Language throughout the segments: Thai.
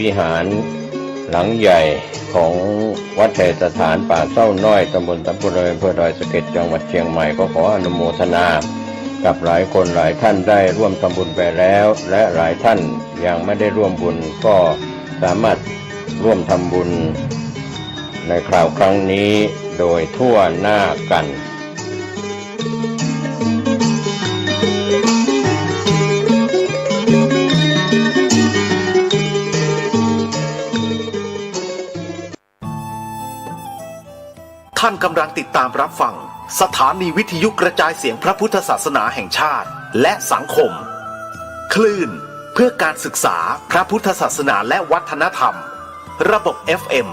วิหารหลังใหญ่ของวัดไทยสถานป่าเศร้าน้อยตำบลตำพุเรอำเภอดอยสะเก็ดจังหวัดเชียงใหม่ก็ขออนุโมทนากับหลายคนหลายท่านได้ร่วมทำบุญไปแล้วและหลายท่านยังไม่ได้ร่วมบุญก็สามารถร่วมทำบุญในคราวครั้งนี้โดยทั่วหน้ากันท่านกำลังติดตามรับฟังสถานีวิทยุกระจายเสียงพระพุทธศาสนาแห่งชาติและสังคมคลื่นเพื่อการศึกษาพระพุทธศาสนาและวัฒนธรรมระบบ FM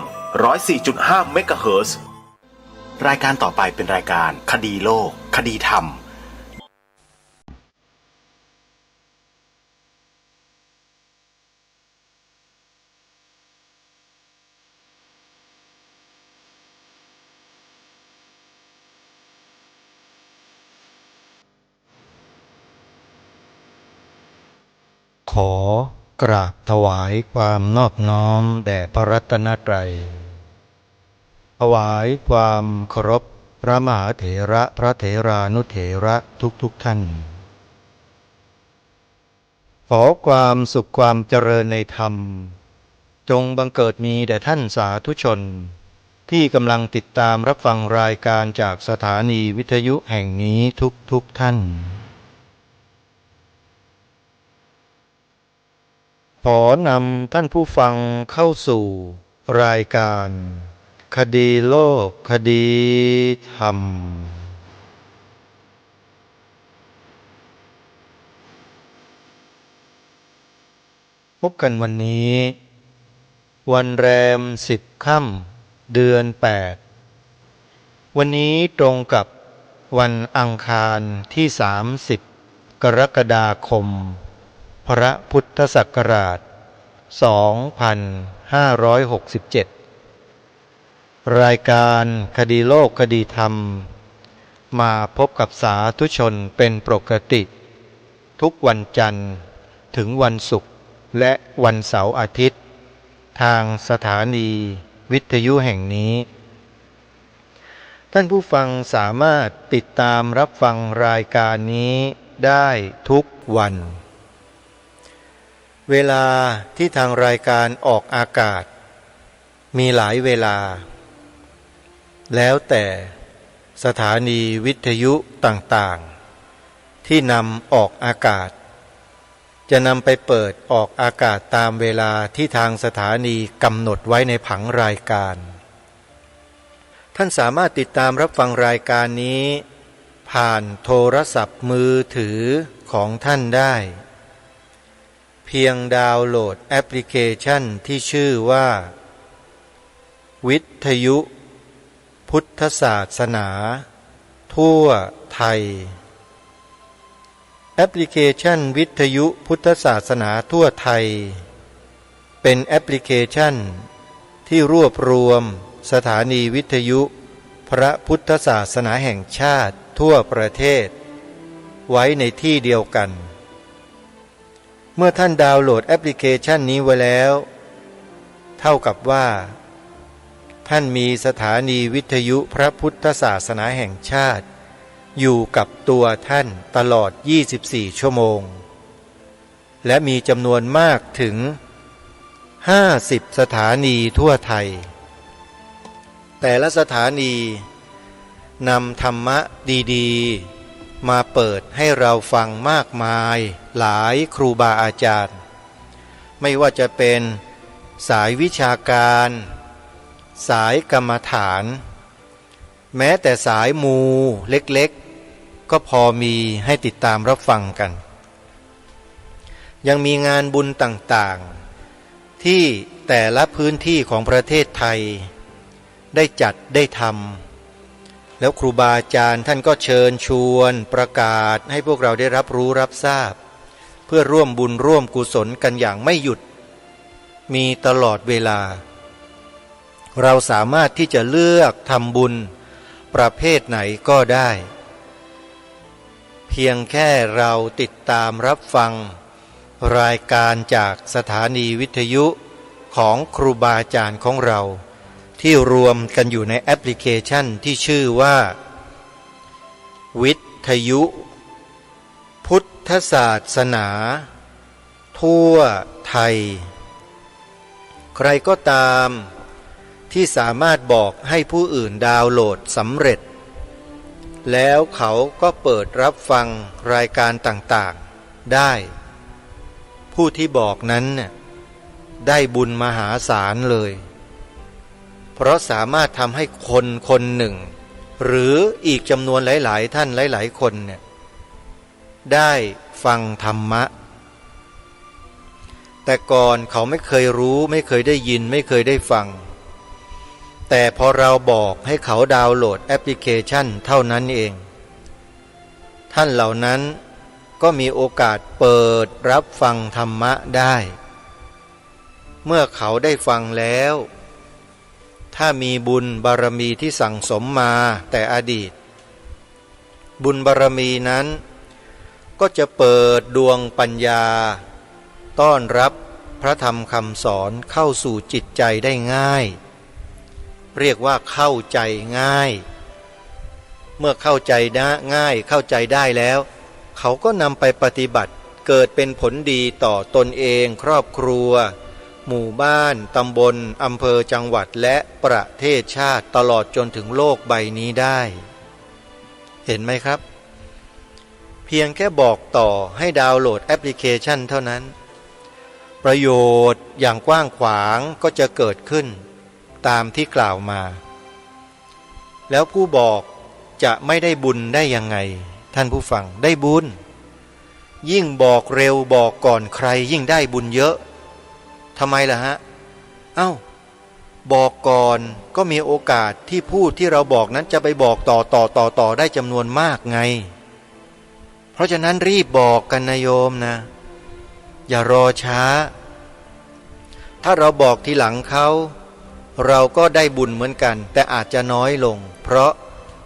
104.5 เมกะเฮิรตซ์รายการต่อไปเป็นรายการคดีโลกคดีธรรมขอกราบถวายความนอบน้อมแด่พระรัตนตรัยถวายความเคารพพระมหาเถระพระเถรานุเถระทุกท่านขอความสุขความเจริญในธรรมจงบังเกิดมีแด่ท่านสาธุชนที่กำลังติดตามรับฟังรายการจากสถานีวิทยุแห่งนี้ทุกท่านขอนำท่านผู้ฟังเข้าสู่รายการคดีโลกคดีธรรมพบกันวันนี้วันแรม10 ค่ำเดือน 8วันนี้ตรงกับวันอังคารที่30 กรกฎาคมพระพุทธศักราช 2567 รายการคดีโลกคดีธรรมมาพบกับสาธุชนเป็นปกติทุกวันจันทร์ถึงวันศุกร์และวันเสาร์อาทิตย์ทางสถานีวิทยุแห่งนี้ท่านผู้ฟังสามารถติดตามรับฟังรายการนี้ได้ทุกวันเวลาที่ทางรายการออกอากาศมีหลายเวลาแล้วแต่สถานีวิทยุต่างๆที่นำออกอากาศจะนำไปเปิดออกอากาศตามเวลาที่ทางสถานีกำหนดไว้ในผังรายการท่านสามารถติดตามรับฟังรายการนี้ผ่านโทรศัพท์มือถือของท่านได้เพียงดาวน์โหลดแอปพลิเคชันที่ชื่อว่าวิทยุพุทธศาสนาทั่วไทยแอปพลิเคชันวิทยุพุทธศาสนาทั่วไทยเป็นแอปพลิเคชันที่รวบรวมสถานีวิทยุพระพุทธศาสนาแห่งชาติทั่วประเทศไว้ในที่เดียวกันเมื่อท่านดาวน์โหลดแอปพลิเคชันนี้ไว้แล้วเท่ากับว่าท่านมีสถานีวิทยุพระพุทธศาสนาแห่งชาติอยู่กับตัวท่านตลอด24 ชั่วโมงและมีจำนวนมากถึง50 สถานีทั่วไทยแต่ละสถานีนำธรรมะดีๆมาเปิดให้เราฟังมากมายหลายครูบาอาจารย์ไม่ว่าจะเป็นสายวิชาการสายกรรมฐานแม้แต่สายมูเล็กๆก็พอมีให้ติดตามรับฟังกันยังมีงานบุญต่างๆที่แต่ละพื้นที่ของประเทศไทยได้จัดได้ทำแล้วครูบาอาจารย์ท่านก็เชิญชวนประกาศให้พวกเราได้รับรู้รับทราบเพื่อร่วมบุญร่วมกุศลกันอย่างไม่หยุดมีตลอดเวลาเราสามารถที่จะเลือกทำบุญประเภทไหนก็ได้เพียงแค่เราติดตามรับฟังรายการจากสถานีวิทยุ ของครูบาอาจารย์ของเราที่รวมกันอยู่ในแอปพลิเคชันที่ชื่อว่าวิทยุพุทธศาสนาทั่วไทยใครก็ตามที่สามารถบอกให้ผู้อื่นดาวน์โหลดสำเร็จแล้วเขาก็เปิดรับฟังรายการต่างๆได้ผู้ที่บอกนั้นได้บุญมหาศาลเลยเพราะสามารถทำให้คนคนหนึ่งหรืออีกจำนวนหลายๆท่านหลายๆคนเนี่ยได้ฟังธรรมะแต่ก่อนเขาไม่เคยรู้ไม่เคยได้ยินไม่เคยได้ฟังแต่พอเราบอกให้เขาดาวน์โหลดแอปพลิเคชันเท่านั้นเองท่านเหล่านั้นก็มีโอกาสเปิดรับฟังธรรมะได้เมื่อเขาได้ฟังแล้วถ้ามีบุญบารมีที่สั่งสมมาแต่อดีตบุญบารมีนั้นก็จะเปิดดวงปัญญาต้อนรับพระธรรมคำสอนเข้าสู่จิตใจได้ง่ายเรียกว่าเข้าใจง่ายเมื่อเข้าใจได้ง่ายเข้าใจได้แล้วเขาก็นำไปปฏิบัติเกิดเป็นผลดีต่อตนเองครอบครัวหมู่บ้านตำบลอำเภอจังหวัดและประเทศชาติตลอดจนถึงโลกใบนี้ได้เห็นไหมครับเพียงแค่บอกต่อให้ดาวน์โหลดแอปพลิเคชันเท่านั้นประโยชน์อย่างกว้างขวางก็จะเกิดขึ้นตามที่กล่าวมาแล้วผู้บอกจะไม่ได้บุญได้ยังไงท่านผู้ฟังได้บุญยิ่งบอกเร็วบอกก่อนใครยิ่งได้บุญเยอะทำไมล่ะฮะบอกก่อนก็มีโอกาสที่ผู้ที่เราบอกนั้นจะไปบอกต่อได้จำนวนมากไงเพราะฉะนั้นรีบบอกกันนะโยมนะอย่ารอช้าถ้าเราบอกทีหลังเขาเราก็ได้บุญเหมือนกันแต่อาจจะน้อยลงเพราะ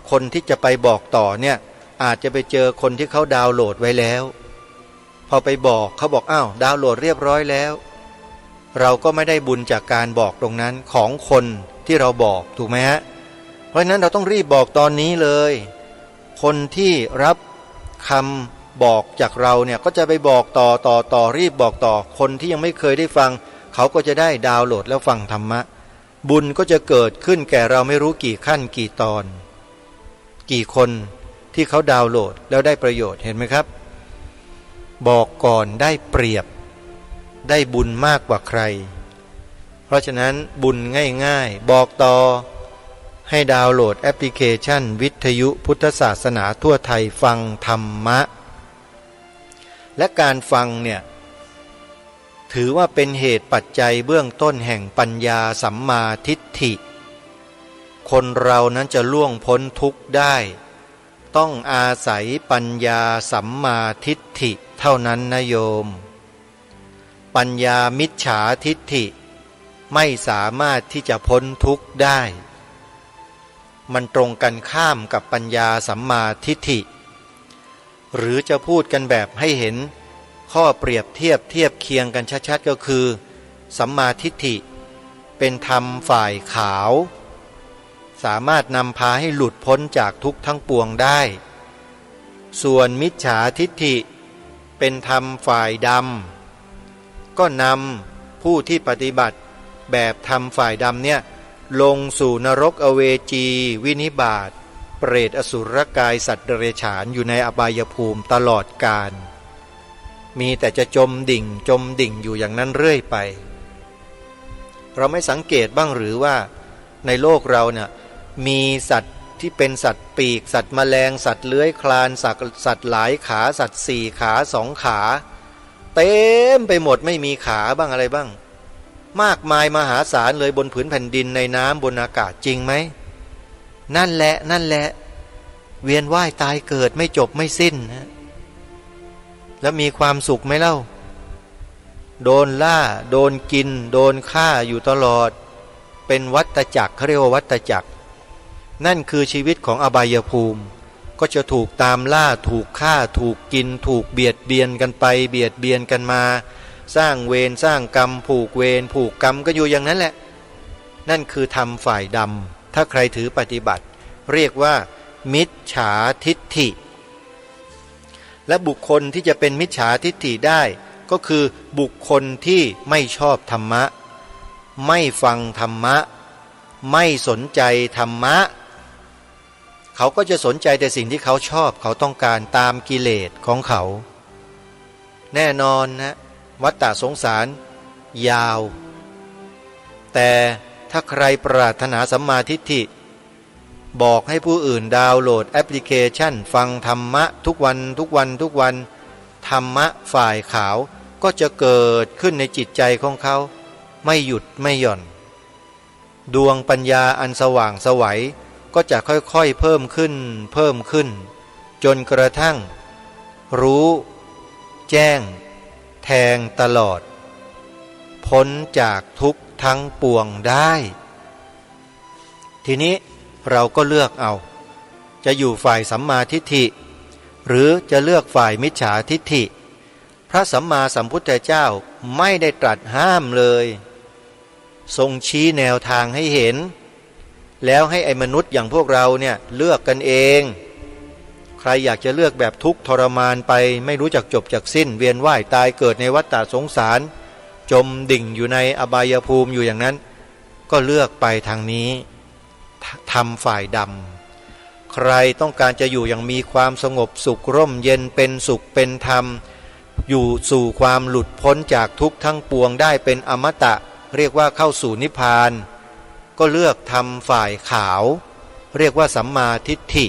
คนที่จะไปบอกต่อเนี่ยอาจจะไปเจอคนที่เขาดาวน์โหลดไว้แล้วพอไปบอกเขาบอกดาวน์โหลดเรียบร้อยแล้วเราก็ไม่ได้บุญจากการบอกตรงนั้นของคนที่เราบอกถูกไหมฮะเพราะฉะนั้นเราต้องรีบบอกตอนนี้เลยคนที่รับคำบอกจากเราเนี่ยก็จะไปบอกต่อรีบบอกต่อคนที่ยังไม่เคยได้ฟังเขาก็จะได้ดาวน์โหลดแล้วฟังธรรมะบุญก็จะเกิดขึ้นแก่เราไม่รู้กี่ขั้นกี่ตอนกี่คนที่เขาดาวน์โหลดแล้วได้ประโยชน์เห็นไหมครับบอกก่อนได้เปรียบได้บุญมากกว่าใครเพราะฉะนั้นบุญง่ายๆบอกต่อให้ดาวน์โหลดแอปพลิเคชันวิทยุพุทธศาสนาทั่วไทยฟังธรรมะและการฟังเนี่ยถือว่าเป็นเหตุปัจจัยเบื้องต้นแห่งปัญญาสัมมาทิฏฐิคนเรานั้นจะล่วงพ้นทุกข์ได้ต้องอาศัยปัญญาสัมมาทิฏฐิเท่านั้นนะโยมปัญญามิจฉาทิฏฐิไม่สามารถที่จะพ้นทุกข์ได้มันตรงกันข้ามกับปัญญาสัมมาทิฏฐิหรือจะพูดกันแบบให้เห็นข้อเปรียบเทียบเคียงกันชัดๆก็คือสัมมาทิฏฐิเป็นธรรมฝ่ายขาวสามารถนำพาให้หลุดพ้นจากทุกข์ทั้งปวงได้ส่วนมิจฉาทิฏฐิเป็นธรรมฝ่ายดำก็นำผู้ที่ปฏิบัติแบบธรรมฝ่ายดำเนี่ยลงสู่นรกอเวจีวินิบาตเปรตอสุรกายสัตว์เดรัจฉานอยู่ในอบายภูมิตลอดกาลมีแต่จะจมดิ่งอยู่อย่างนั้นเรื่อยไปเราไม่สังเกตบ้างหรือว่าในโลกเราเนี่ยมีสัตว์ที่เป็นสัตว์ปีกสัตว์แมลงสัตว์เลื้อยคลานสัตว์หลายขาสัตว์สี่ขาสองขาเต็มไปหมดไม่มีขาบ้างอะไรบ้างมากมายมหาศาลเลยบนผืนแผ่นดินในน้ำบนอากาศจริงไหมนั่นแหละเวียนว่ายตายเกิดไม่จบไม่สิ้นนะแล้วมีความสุขไหมเล่าโดนล่าโดนกินโดนฆ่าอยู่ตลอดเป็นวัฏจักรเขาเรียกว่าวัฏจักรนั่นคือชีวิตของอบายภูมิก็จะถูกตามล่าถูกฆ่าถูกกินถูกเบียดเบียนกันไปเบียดเบียนกันมา สร้างเวรสร้างกรรมผูกเวรผูกกรรมก็อยู่อย่างนั้นแหละนั่นคือธรรมฝ่ายดำถ้าใครถือปฏิบัติเรียกว่ามิจฉาทิฏฐิและบุคคลที่จะเป็นมิจฉาทิฏฐิได้ก็คือบุคคลที่ไม่ชอบธรรมะไม่ฟังธรรมะไม่สนใจธรรมะเขาก็จะสนใจแต่สิ่งที่เขาชอบเขาต้องการตามกิเลสของเขาแน่นอนนะวัฏฏะสงสารยาวแต่ถ้าใครปรารถนาสัมมาทิฏฐิบอกให้ผู้อื่นดาวน์โหลดแอปพลิเคชันฟังธรรมะทุกวันธรรมะฝ่ายขาวก็จะเกิดขึ้นในจิตใจของเขาไม่หยุดไม่หย่อนดวงปัญญาอันสว่างไสวก็จะค่อยๆเพิ่มขึ้นจนกระทั่งรู้แจ้งแทงตลอดพ้นจากทุกข์ทั้งปวงได้ทีนี้เราก็เลือกเอาจะอยู่ฝ่ายสัมมาทิฏฐิหรือจะเลือกฝ่ายมิจฉาทิฏฐิพระสัมมาสัมพุทธเจ้าไม่ได้ตรัสห้ามเลยทรงชี้แนวทางให้เห็นแล้วให้ไอ้มนุษย์อย่างพวกเราเนี่ยเลือกกันเองใครอยากจะเลือกแบบทุกข์ทรมานไปไม่รู้จักจบจักสิ้นเวียนว่ายตายเกิดในวัฏฏะสงสารจมดิ่งอยู่ในอบายภูมิอยู่อย่างนั้นก็เลือกไปทางนี้ทำฝ่ายดำใครต้องการจะอยู่อย่างมีความสงบสุขร่มเย็นเป็นสุขเป็นธรรมอยู่สู่ความหลุดพ้นจากทุกข์ทั้งปวงได้เป็นอมตะเรียกว่าเข้าสู่นิพพานก็เลือกทำฝ่ายขาวเรียกว่าสัมมาทิฏฐิ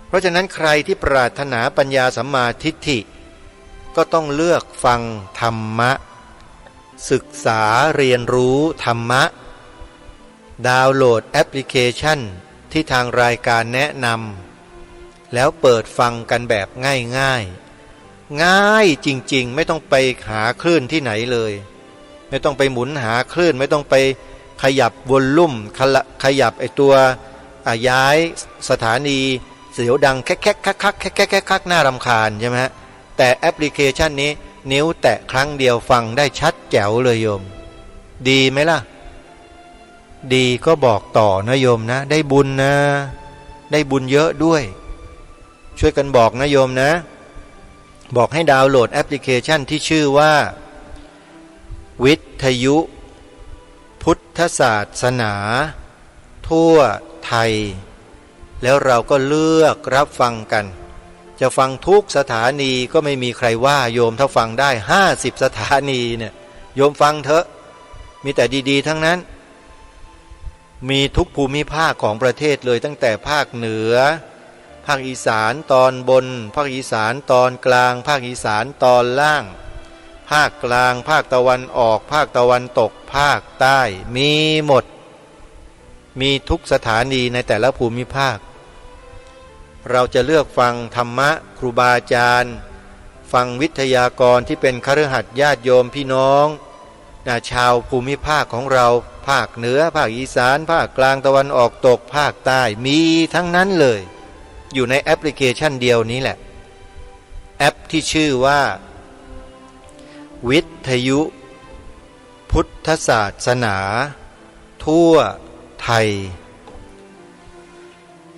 เพราะฉะนั้นใครที่ปรารถนาปัญญาสัมมาทิฏฐิก็ต้องเลือกฟังธรรมะศึกษาเรียนรู้ธรรมะดาวน์โหลดแอปพลิเคชันที่ทางรายการแนะนำแล้วเปิดฟังกันแบบง่ายจริงๆไม่ต้องไปหาคลื่นที่ไหนเลยไม่ต้องไปหมุนหาคลื่นไม่ต้องไปขยับวอลลุ่มขยับไอตัวย้ายสถานีเสียงดังแค่คักน่ารำคาญใช่ไหมฮะแต่แอปพลิเคชันนี้นิ้วแตะครั้งเดียวฟังได้ชัดแจ๋วเลยโยมดีไหมล่ะดีก็บอกต่อนะโยมนะได้บุญนะได้บุญเยอะด้วยช่วยกันบอกนะโยมนะบอกให้ดาวน์โหลดแอปพลิเคชันที่ชื่อว่าวิทยุพุทธศาสนาทั่วไทยแล้วเราก็เลือกรับฟังกันจะฟังทุกสถานีก็ไม่มีใครว่าโยมถ้าฟังได้50สถานีเนี่ยโยมฟังเถอะมีแต่ดีๆทั้งนั้นมีทุกภูมิภาคของประเทศเลยตั้งแต่ภาคเหนือภาคอีสานตอนบนภาคอีสานตอนกลางภาคอีสานตอนล่างภาคกลางภาคตะวันออกภาคตะวันตกภาคใต้มีหมดมีทุกสถานีในแต่ละภูมิภาคเราจะเลือกฟังธรรมะครูบาอาจารย์ฟังวิทยากรที่เป็นคฤหัสถ์ญาติโยมพี่น้องชาวภูมิภาคของเราภาคเหนือภาคอีสานภาคกลางตะวันออกตกภาคใต้มีทั้งนั้นเลยอยู่ในแอปพลิเคชันเดียวนี้แหละแอปที่ชื่อว่าวิทยุพุทธศาสนาทั่วไทย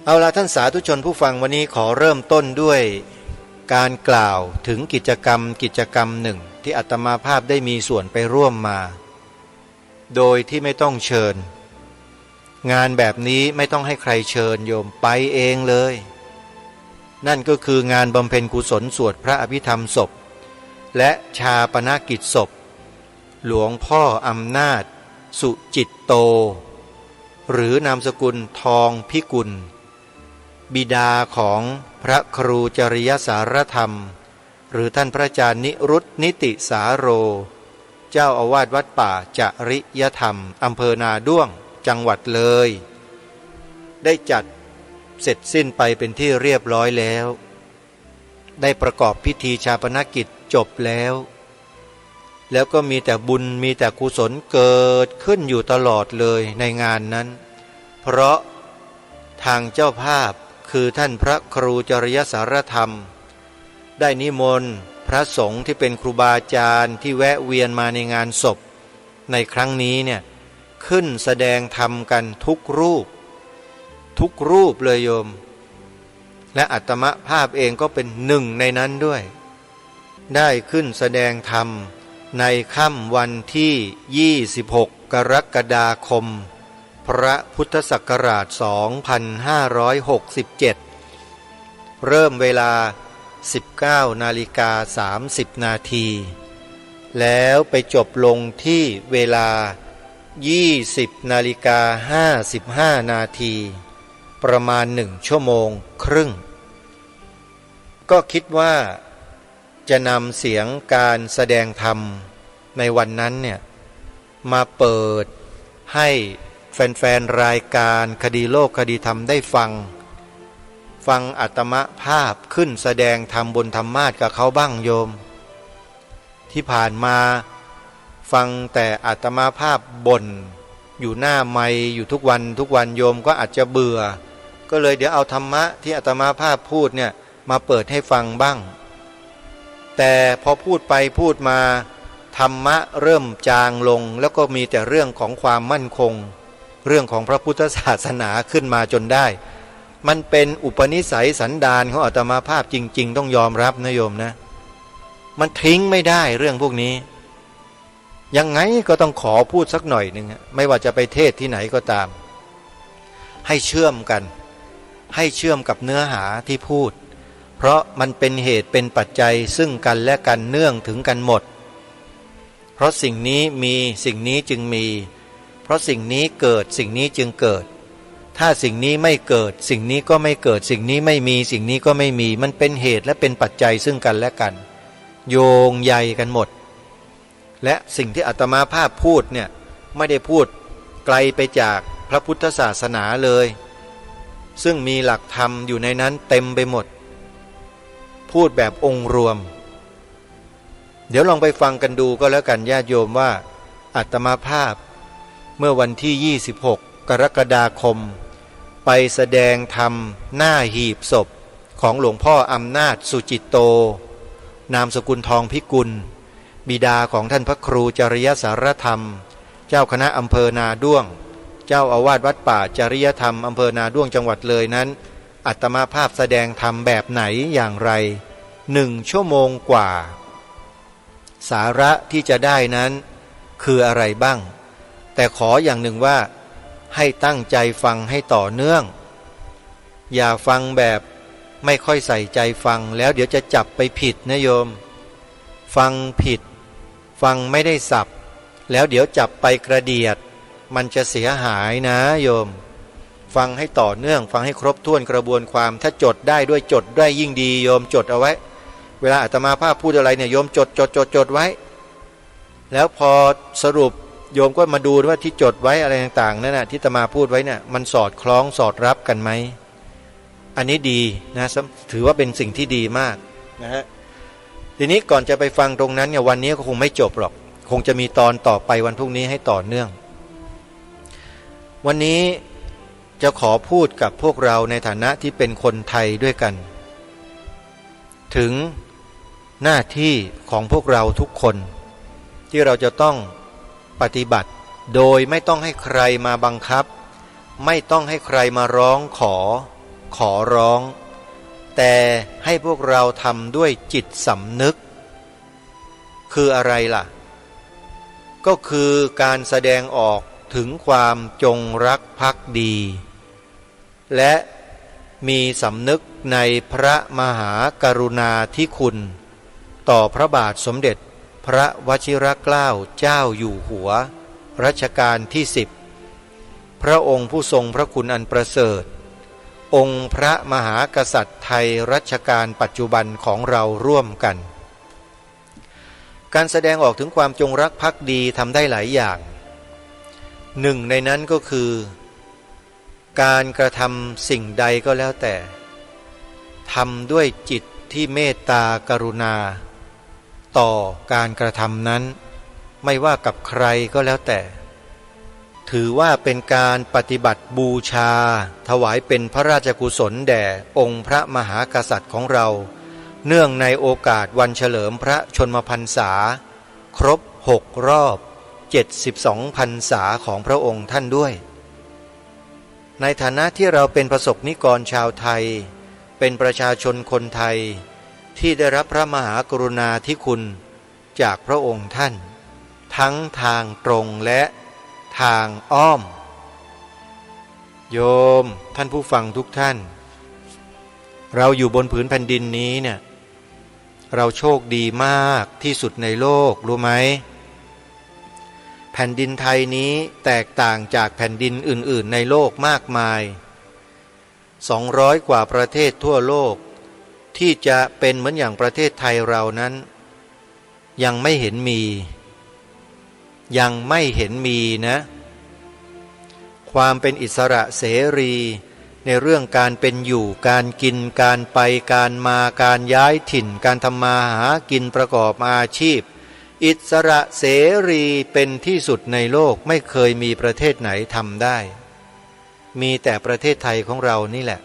เอาล่ะท่านสาธุชนผู้ฟังวันนี้ขอเริ่มต้นด้วยการกล่าวถึงกิจกรรมหนึ่งที่อาตมาภาพได้มีส่วนไปร่วมมาโดยที่ไม่ต้องเชิญงานแบบนี้ไม่ต้องให้ใครเชิญโยมไปเองเลยนั่นก็คืองานบำเพ็ญกุศลสวดพระอภิธรรมศพและชาปนกิจศพหลวงพ่ออำนาจสุจิตโตหรือนามสกุลทองพิกุลบิดาของพระครูจริยสารธรรมหรือท่านพระอาจารย์นิรุตนิติสาโรเจ้าอาวาสวัดป่าจริยธรรมอำเภอนาด้วงจังหวัดเลยได้จัดเสร็จสิ้นไปเป็นที่เรียบร้อยแล้วได้ประกอบพิธีชาปนกิจจบแล้วก็มีแต่บุญมีแต่กุศลเกิดขึ้นอยู่ตลอดเลยในงานนั้นเพราะทางเจ้าภาพคือท่านพระครูจริยสารธรรมได้นิมนต์พ ระสงฆ์ที่เป็นครูบาอาจารย์ที่แวะเวียนมาในงานศพในครั้งนี้เนี่ยขึ้นแสดงธรรมกันทุกรูปเลยโยมและอาตมภาพเองก็เป็นหนึ่งในนั้นด้วยได้ขึ้นแสดงธรรมในค่ำวันที่26 กรกฎาคมพระพุทธศักราช 2567 เริ่มเวลา 19:30 นาทีแล้วไปจบลงที่เวลา 20:55 นาทีประมาณ1 ชั่วโมงครึ่งก็คิดว่าจะนำเสียงการแสดงธรรมในวันนั้นเนี่ยมาเปิดให้แฟนๆรายการคดีโลกคดีธรรมได้ฟังอาตมภาพขึ้นแสดงธรรมบนธรรมาสน์กับเขาบ้างโยมที่ผ่านมาฟังแต่อาตมภาพบ่นอยู่หน้าไมค์อยู่ทุกวันโยมก็อาจจะเบื่อก็เลยเดี๋ยวเอาธรรมะที่อาตมภาพพูดเนี่ยมาเปิดให้ฟังบ้างแต่พอพูดไปพูดมาธรรมะเริ่มจางลงแล้วก็มีแต่เรื่องของความมั่นคงเรื่องของพระพุทธศาสนาขึ้นมาจนได้มันเป็นอุปนิสัยสันดานของอาตมาภาพจริงๆต้องยอมรับนะโยมนะมันทิ้งไม่ได้เรื่องพวกนี้ยังไงก็ต้องขอพูดสักหน่อยหนึ่งไม่ว่าจะไปเทศที่ไหนก็ตามให้เชื่อมกันให้เชื่อมกับเนื้อหาที่พูดเพราะมันเป็นเหตุเป็นปัจจัยซึ่งกันและกันเนื่องถึงกันหมดเพราะสิ่งนี้มีสิ่งนี้จึงมีเพราะสิ่งนี้เกิดสิ่งนี้จึงเกิดถ้าสิ่งนี้ไม่เกิดสิ่งนี้ก็ไม่เกิดสิ่งนี้ไม่มีสิ่งนี้ก็ไม่มีมันเป็นเหตุและเป็นปัจจัยซึ่งกันและกันโยงใยกันหมดและสิ่งที่อาตมาภาพพูดเนี่ยไม่ได้พูดไกลไปจากพระพุทธศาสนาเลยซึ่งมีหลักธรรมอยู่ในนั้นเต็มไปหมดพูดแบบองค์รวมเดี๋ยวลองไปฟังกันดูก็แล้วกันญาติโยมว่าอาตมาภาพเมื่อวันที่26 กรกฎาคมไปแสดงธรรมหน้าหีบศพของหลวงพ่ออำนาจสุจิตโตนามสกุลทองพิกุลบิดาของท่านพระครูจริยสารธรรมเจ้าคณะอำเภอนาด้วงเจ้าอาวาสวัดป่าจริยธรรมอำเภอนาด้วงจังหวัดเลยนั้นอาตมาภาพแสดงธรรมแบบไหนอย่างไร1 ชั่วโมงกว่าสาระที่จะได้นั้นคืออะไรบ้างแต่ขออย่างหนึ่งว่าให้ตั้งใจฟังให้ต่อเนื่องอย่าฟังแบบไม่ค่อยใส่ใจฟังแล้วเดี๋ยวจะจับไปผิดนะโยมฟังผิดฟังไม่ได้สับแล้วเดี๋ยวจับไปกระเดียดมันจะเสียหายนะโยมฟังให้ต่อเนื่องฟังให้ครบถ้วนกระบวนความถ้าจดได้ด้วยจดได้ยิ่งดีโยมจดเอาไว้เวลาอาตมาภาพพูดอะไรเนี่ยโยมจดไว้แล้วพอสรุปโยมก็มาดูว่าที่จดไว้อะไรต่างๆนั่นน่ะที่อาตมาพูดไว้เนี่ยมันสอดคล้องสอดรับกันไหมอันนี้ดีนะถือว่าเป็นสิ่งที่ดีมากนะฮะทีนี้ก่อนจะไปฟังตรงนั้นเนี่ยวันนี้ก็คงไม่จบหรอกคงจะมีตอนต่อไปวันพรุ่งนี้ให้ต่อเนื่องวันนี้จะขอพูดกับพวกเราในฐานะที่เป็นคนไทยด้วยกันถึงหน้าที่ของพวกเราทุกคนที่เราจะต้องปฏิบัติโดยไม่ต้องให้ใครมาบังคับไม่ต้องให้ใครมาร้องขอร้องแต่ให้พวกเราทำด้วยจิตสำนึกคืออะไรล่ะก็คือการแสดงออกถึงความจงรักภักดีและมีสำนึกในพระมหากรุณาธิคุณต่อพระบาทสมเด็จพระวชิรเกล้าเจ้าอยู่หัวรัชกาลที่10พระองค์ผู้ทรงพระคุณอันประเสริฐองค์พระมหากษัตริย์ไทยรัชกาลปัจจุบันของเราร่วมกันการแสดงออกถึงความจงรักภักดีทำได้หลายอย่างหนึ่งในนั้นก็คือการกระทำสิ่งใดก็แล้วแต่ทำด้วยจิตที่เมตตากรุณาต่อการกระทำนั้นไม่ว่ากับใครก็แล้วแต่ถือว่าเป็นการปฏิบัติบูชาถวายเป็นพระราชกุศลแด่องค์พระมหากษัตริย์ของเรา เนื่องในโอกาสวันเฉลิมพระชนมพรรษาครบ6 รอบ72 พรรษาของพระองค์ท่านด้วยในฐานะที่เราเป็นประสบนิกรชาวไทยเป็นประชาชนคนไทยที่ได้รับพระมหากรุณาธิคุณจากพระองค์ท่านทั้งทางตรงและทางอ้อมโยมท่านผู้ฟังทุกท่านเราอยู่บนผืนแผ่นดินนี้เนี่ยเราโชคดีมากที่สุดในโลกรู้ไหมแผ่นดินไทยนี้แตกต่างจากแผ่นดินอื่นๆในโลกมากมาย200 กว่าประเทศทั่วโลกที่จะเป็นเหมือนอย่างประเทศไทยเรานั้นยังไม่เห็นมีนะความเป็นอิสระเสรีในเรื่องการเป็นอยู่การกินการไปการมาการย้ายถิ่นการทำมาหากินประกอบอาชีพอิสระเสรีเป็นที่สุดในโลกไม่เคยมีประเทศไหนทำได้มีแต่ประเทศไทยของเรานี่แหละ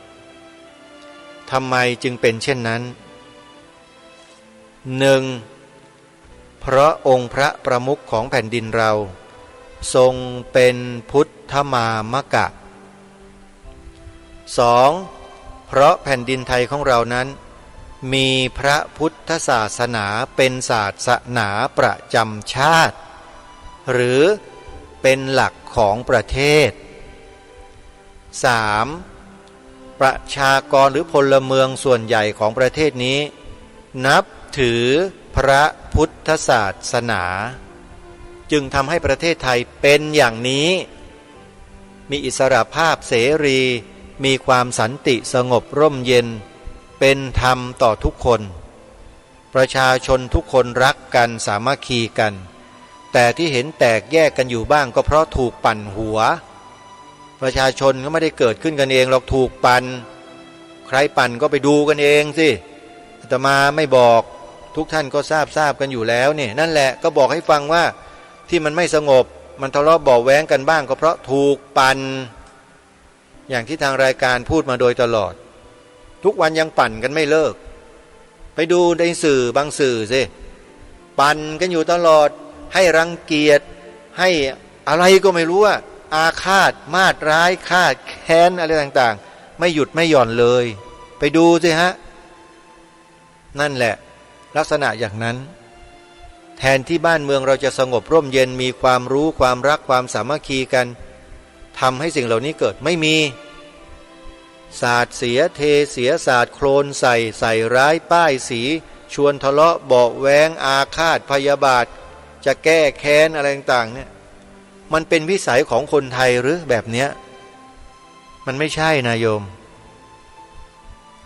ทำไมจึงเป็นเช่นนั้น1เพราะองค์พระประมุขของแผ่นดินเราทรงเป็นพุทธมามกะ2เพราะแผ่นดินไทยของเรานั้นมีพระพุทธศาสนาเป็นศาสนาประจำชาติหรือเป็นหลักของประเทศ3ประชากรหรือพลเมืองส่วนใหญ่ของประเทศนี้นับถือพระพุทธศาสนาจึงทำให้ประเทศไทยเป็นอย่างนี้มีอิสรภาพเสรีมีความสันติสงบร่มเย็นเป็นธรรมต่อทุกคนประชาชนทุกคนรักกันสามัคคีกันแต่ที่เห็นแตกแยกกันอยู่บ้างก็เพราะถูกปั่นหัวประชาชนก็ไม่ได้เกิดขึ้นกันเองหรอกถูกปั่นใครปั่นก็ไปดูกันเองสิอาตมาไม่บอกทุกท่านก็ทราบกันอยู่แล้วเนี่ยนั่นแหละก็บอกให้ฟังว่าที่มันไม่สงบมันทะเลาะเบาะแว้งกันบ้างก็เพราะถูกปั่นอย่างที่ทางรายการพูดมาโดยตลอดทุกวันยังปั่นกันไม่เลิกไปดูในสื่อบางสื่อสิปั่นกันอยู่ตลอดให้รังเกียจให้อะไรก็ไม่รู้ว่าอาฆาตมาตร้ายฆาตแค้นอะไรต่างๆไม่หยุดไม่หย่อนเลยไปดูสิฮะนั่นแหละลักษณะอย่างนั้นแทนที่บ้านเมืองเราจะสงบร่มเย็นมีความรู้ความรักความสามัคคีกันทำให้สิ่งเหล่านี้เกิดไม่มีสาดเสียเทเสียสาดโคลนใส่ร้ายป้ายสีชวนทะเลาะเบาะแว้งอาฆาตพยาบาทจะแก้แค้นอะไรต่างๆเนี่ยมันเป็นวิสัยของคนไทยหรือแบบเนี้ยมันไม่ใช่นะโยม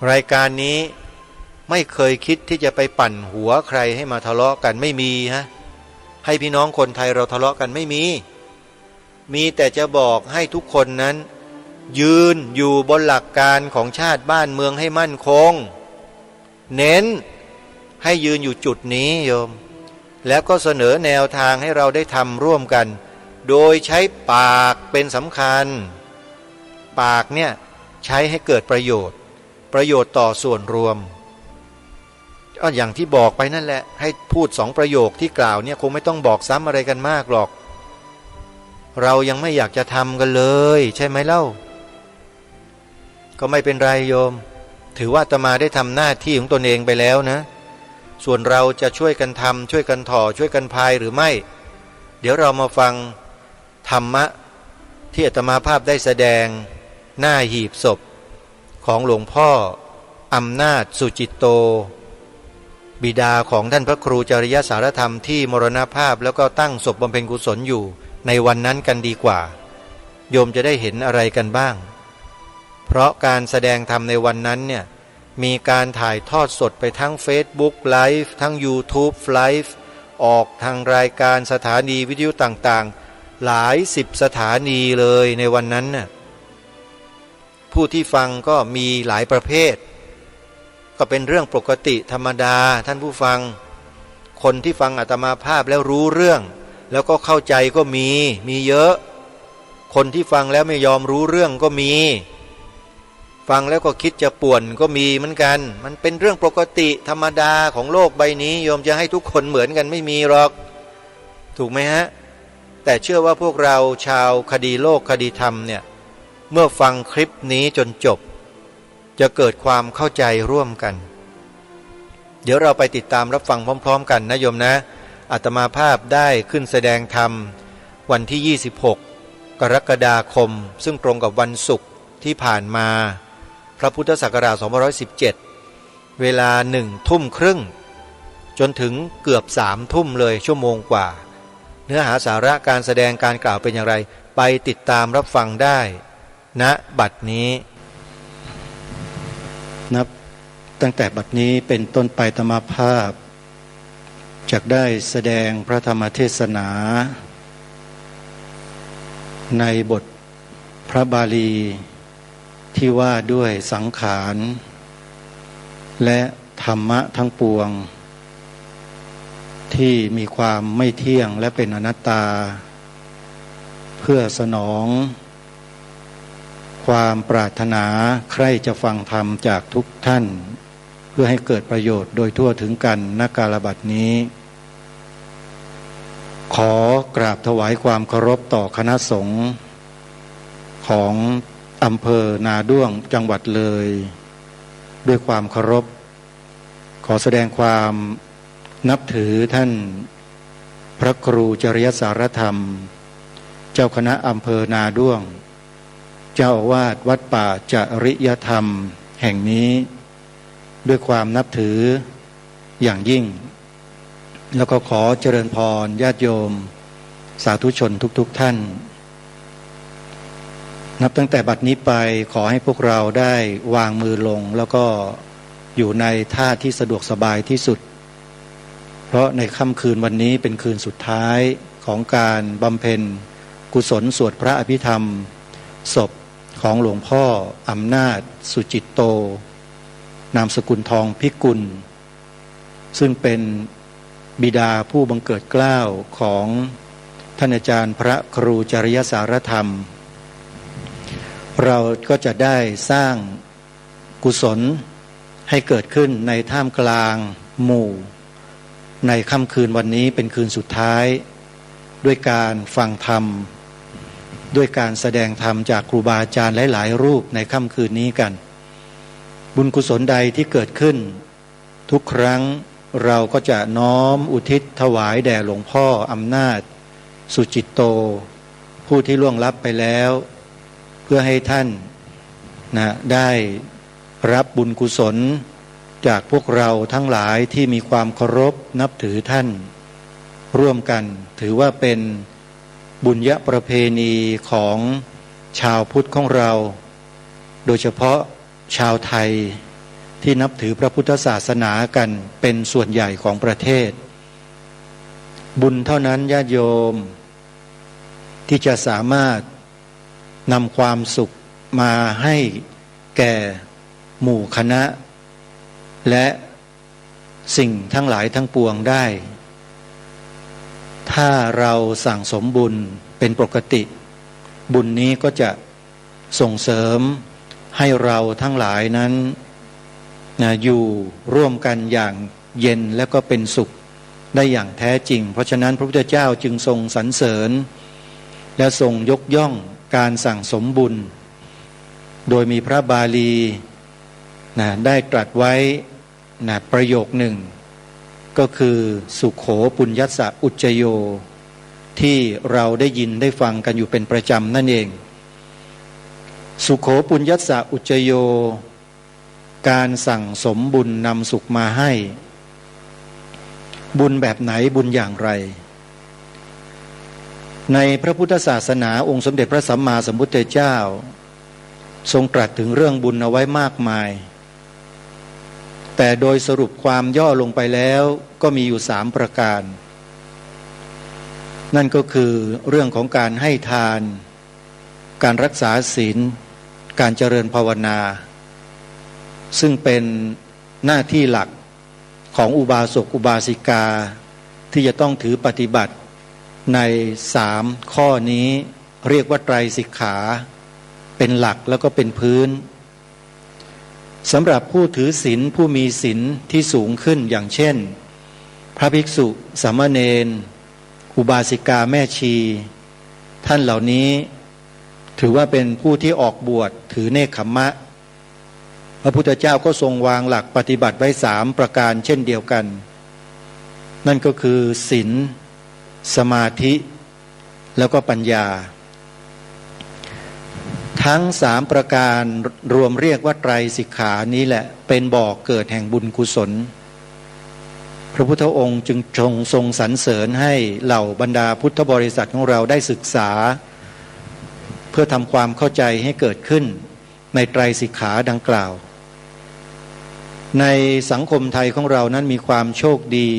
รายการนี้ไม่เคยคิดที่จะไปปั่นหัวใครให้มาทะเลาะกันไม่มีฮะให้พี่น้องคนไทยเราทะเลาะกันไม่มีแต่จะบอกให้ทุกคนนั้นยืนอยู่บนหลักการของชาติบ้านเมืองให้มั่นคงเน้นให้ยืนอยู่จุดนี้โยมแล้วก็เสนอแนวทางให้เราได้ทำร่วมกันโดยใช้ปากเป็นสำคัญปากเนี่ยใช้ให้เกิดประโยชน์ต่อส่วนรวมก็อย่างที่บอกไปนั่นแหละให้พูด2 ประโยคที่กล่าวเนี่ยคงไม่ต้องบอกซ้ำอะไรกันมากหรอกเรายังไม่อยากจะทำกันเลยใช่ไหมเล่าก็ไม่เป็นไรโยมถือว่าอาตมาได้ทำหน้าที่ของตนเองไปแล้วนะส่วนเราจะช่วยกันทำช่วยกันถ่อช่วยกันพายหรือไม่เดี๋ยวเรามาฟังธรรมะที่อาตมาภาพได้แสดงหน้าหีบศพของหลวงพ่ออำนาจสุจิตโตบิดาของท่านพระครูจริยสารธรรมที่มรณภาพแล้วก็ตั้งศพบำเพ็ญกุศลอยู่ในวันนั้นกันดีกว่าโยมจะได้เห็นอะไรกันบ้างเพราะการแสดงธรรมในวันนั้นเนี่ยมีการถ่ายทอดสดไปทั้ง Facebook Live ทั้ง YouTube Live ออกทางรายการสถานีวิทยุต่างๆหลาย10 สถานีเลยในวันนั้นน่ะผู้ที่ฟังก็มีหลายประเภทก็เป็นเรื่องปกติธรรมดาท่านผู้ฟังคนที่ฟังอาตมาภาพแล้วรู้เรื่องแล้วก็เข้าใจก็มีเยอะคนที่ฟังแล้วไม่ยอมรู้เรื่องก็มี ฟังแล้วก็คิดจะป่วนก็มีเหมือนกันมันเป็นเรื่องปกติธรรมดาของโลกใบนี้โยมจะให้ทุกคนเหมือนกันไม่มีหรอกถูกไหมฮะแต่เชื่อว่าพวกเราชาวคดีโลกคดีธรรมเนี่ยเมื่อฟังคลิปนี้จนจบจะเกิดความเข้าใจร่วมกันเดี๋ยวเราไปติดตามรับฟังพร้อมๆกันนะโยมนะอาตมาภาพได้ขึ้นแสดงธรรมวันที่26กรกฎาคมซึ่งตรงกับวันศุกร์ที่ผ่านมาพระพุทธศักราช2517เวลา19:30จนถึงเกือบ20:00เลยชั่วโมงกว่าเนื้อหาสาระการแสดงการกล่าวเป็นอย่างไรไปติดตามรับฟังได้ณบัดนี้นับตั้งแต่บัดนี้เป็นต้นไปอาตมาภาพจักได้แสดงพระธรรมเทศนาในบทพระบาลีที่ว่าด้วยสังขารและธรรมะทั้งปวงที่มีความไม่เที่ยงและเป็นอนัตตาเพื่อสนองความปรารถนาใคร่จะฟังธรรมจากทุกท่านเพื่อให้เกิดประโยชน์โดยทั่วถึงกันณกาลบัดนี้ขอกราบถวายความเคารพต่อคณะสงฆ์ของอำเภอนาด้วงจังหวัดเลยด้วยความเคารพขอแสดงความนับถือท่านพระครูจริยสารธรรมเจ้าคณะอำเภอนาด้วงเจ้าอาวาสวัดป่าจริยธรรมแห่งนี้ด้วยความนับถืออย่างยิ่งแล้วก็ขอเจริญพรญาติโยมสาธุชนทุกท่านนับตั้งแต่บัดนี้ไปขอให้พวกเราได้วางมือลงแล้วก็อยู่ในท่าที่สะดวกสบายที่สุดเพราะในค่ำคืนวันนี้เป็นคืนสุดท้ายของการบำเพ็ญกุศลสวดพระอภิธรรมศพของหลวงพ่ออำนาจสุจิตโตนามสกุลทองพิกุลซึ่งเป็นบิดาผู้บังเกิดเกล้าของท่านอาจารย์พระครูจริยสารธรรมเราก็จะได้สร้างกุศลให้เกิดขึ้นในท่ามกลางหมู่ในค่ำคืนวันนี้เป็นคืนสุดท้ายด้วยการฟังธรรมด้วยการแสดงธรรมจากครูบาอาจารย์หลายๆรูปในค่ำคืนนี้กันบุญกุศลใดที่เกิดขึ้นทุกครั้งเราก็จะน้อมอุทิศถวายแด่หลวงพ่ออำนาจสุจิตโตผู้ที่ล่วงลับไปแล้วเพื่อให้ท่านได้รับบุญกุศลจากพวกเราทั้งหลายที่มีความเคารพนับถือท่านร่วมกันถือว่าเป็นบุญญประเพณีของชาวพุทธของเราโดยเฉพาะชาวไทยที่นับถือพระพุทธศาสนากันเป็นส่วนใหญ่ของประเทศบุญเท่านั้นญาติโยมที่จะสามารถนำความสุขมาให้แก่หมู่คณะและสิ่งทั้งหลายทั้งปวงได้ถ้าเราสั่งสมบุญเป็นปกติบุญนี้ก็จะส่งเสริมให้เราทั้งหลายนั้นอยู่ร่วมกันอย่างเย็นและก็เป็นสุขได้อย่างแท้จริงเพราะฉะนั้นพระพุทธเจ้าจึงทรงสรรเสริญและทรงยกย่องการสั่งสมบุญโดยมีพระบาลีได้ตรัสไว้ประโยคหนึ่งก็คือสุโขปุญญัสสะอุจจโยที่เราได้ยินได้ฟังกันอยู่เป็นประจำนั่นเองสุโขปุญญัสสะอุจจโยการสั่งสมบุญนำสุขมาให้บุญแบบไหนบุญอย่างไรในพระพุทธศาสนาองค์สมเด็จพระสัมมาสัมพุทธเจ้าทรงตรัสถึงเรื่องบุญเอาไว้มากมายแต่โดยสรุปความย่อลงไปแล้วก็มีอยู่3ประการนั่นก็คือเรื่องของการให้ทานการรักษาศีลการเจริญภาวนาซึ่งเป็นหน้าที่หลักของอุบาสกอุบาสิกาที่จะต้องถือปฏิบัติใน3ข้อนี้เรียกว่าไตรสิกขาเป็นหลักแล้วก็เป็นพื้น สำหรับผู้ถือศีลผู้มีศีลที่สูงขึ้นอย่างเช่นพระภิกษุสามเณรอุบาสิกาแม่ชีท่านเหล่านี้ถือว่าเป็นผู้ที่ออกบวชถือเนคขมมะพระพุทธเจ้าก็ทรงวางหลักปฏิบัติไว้3ประการเช่นเดียวกันนั่นก็คือศีลสมาธิแล้วก็ปัญญาทั้ง3ประการรวมเรียกว่าไตรสิกขานี้แหละเป็นบ่อเกิดแห่งบุญกุศลพระพุทธองค์จึงทรงสรรเสริญให้เหล่าบรรดาพุทธบริษัทของเราได้ศึกษาเพื่อทำความเข้าใจให้เกิดขึ้นในไตรสิกขาดังกล่าวในสังคมไทยของเรานั้นมีความโชคดี